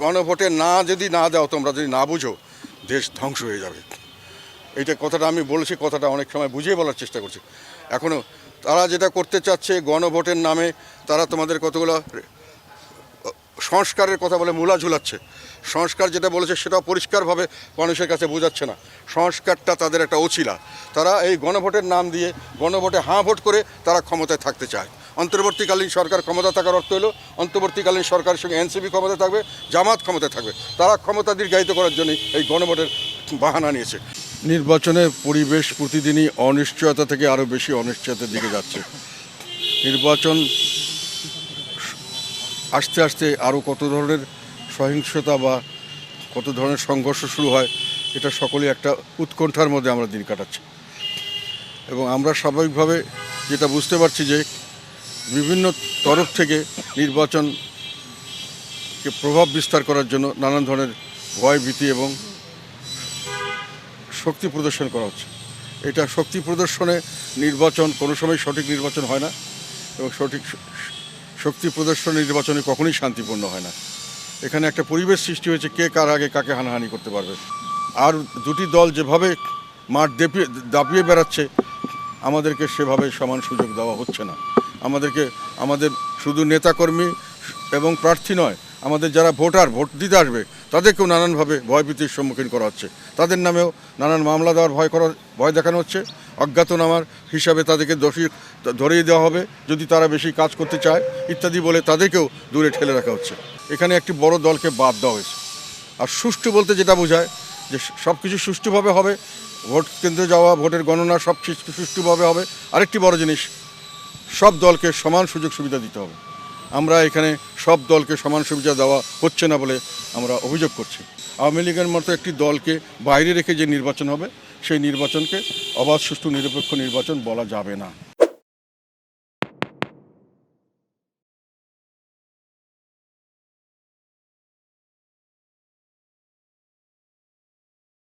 গণভোটে যদি না দাও, তোমরা যদি না বুঝো, দেশ ধ্বংস হয়ে যাবে। এইটা কথাটা আমি বলেছি, কথাটা অনেক সময় বুঝিয়ে বলার চেষ্টা করছি। এখনও তারা যেটা করতে চাচ্ছে গণভোটের নামে, তারা তোমাদের কতগুলো সংস্কারের কথা বলে মূলা ঝুলাচ্ছে। সংস্কার যেটা বলেছে সেটাও পরিষ্কারভাবে মানুষের কাছে বোঝাচ্ছে না। সংস্কারটা তাদের একটা অছিলা। তারা এই গণভোটের নাম দিয়ে গণভোটে হাঁ ভোট করে তারা ক্ষমতায় থাকতে চায়। অন্তর্বর্তীকালীন সরকার ক্ষমতা থাকার অর্থ হলো অন্তর্বর্তীকালীন সরকারের সঙ্গে এনসিপি ক্ষমতা থাকবে, জামাত ক্ষমতা থাকবে। তারা ক্ষমতা দীর্ঘায়িত করার জন্যই এই গণভোটের বাহানা নিয়েছে। নির্বাচনের পরিবেশ প্রতিদিনই অনিশ্চয়তা থেকে আরও বেশি অনিশ্চয়তার দিকে যাচ্ছে। নির্বাচন আস্তে আস্তে আরও কত ধরনের সহিংসতা বা কত ধরনের সংঘর্ষ শুরু হয়, এটা সকলেই একটা উৎকণ্ঠার মধ্যে আমরা দিন কাটাচ্ছি। এবং আমরা স্বাভাবিকভাবে যেটা বুঝতে পারছি যে বিভিন্ন তরফ থেকে নির্বাচনকে প্রভাব বিস্তার করার জন্য নানান ধরনের ভয় ভীতি এবং শক্তি প্রদর্শন করা হচ্ছে। এটা শক্তি প্রদর্শনে নির্বাচন কোনো সময় সঠিক নির্বাচন হয় না, এবং সঠিক শক্তি প্রদর্শন নির্বাচনে কখনোই শান্তিপূর্ণ হয় না। এখানে একটা পরিবেশ সৃষ্টি হয়েছে, কে কার আগে কাকে হানাহানি করতে পারবে। আর দুটি দল যেভাবে মাঠ দাপিয়ে বেড়াচ্ছে, আমাদেরকে সেভাবে সমান সুযোগ দেওয়া হচ্ছে না। আমাদের শুধু নেতাকর্মী এবং প্রার্থী নয়, আমাদের যারা ভোট দিতে আসবে তাদেরকেও নানানভাবে ভয়ভীতির সম্মুখীন করা হচ্ছে। তাদের নামেও নানান মামলা দেওয়ার ভয় দেখানো হচ্ছে। অজ্ঞাতনামার হিসাবে তাদেরকে দোষী ধরিয়ে দেওয়া হবে যদি তারা বেশি কাজ করতে চায় ইত্যাদি বলে তাদেরকেও দূরে ঠেলে রাখা হচ্ছে। এখানে একটি বড় দলকে বাদ দেওয়া হয়েছে। আর সুষ্ঠু বলতে যেটা বোঝায় যে সব কিছু সুষ্ঠুভাবে হবে, ভোট কেন্দ্রে যাওয়া, ভোটের গণনা সব সুষ্ঠুভাবে হবে। আরেকটি বড় জিনিস, সব দলকে সমান সুযোগ সুবিধা দিতে হবে। আমরা এখানে সব দলকে সমান সুবিধা দেওয়া হচ্ছে না বলে আমরা অভিযোগ করছি। আওয়ামী লীগের মতো একটি দলকে বাইরে রেখে যে নির্বাচন হবে, সেই নির্বাচনকে অবাধ সুষ্ঠু নিরপেক্ষ নির্বাচন বলা যাবে না।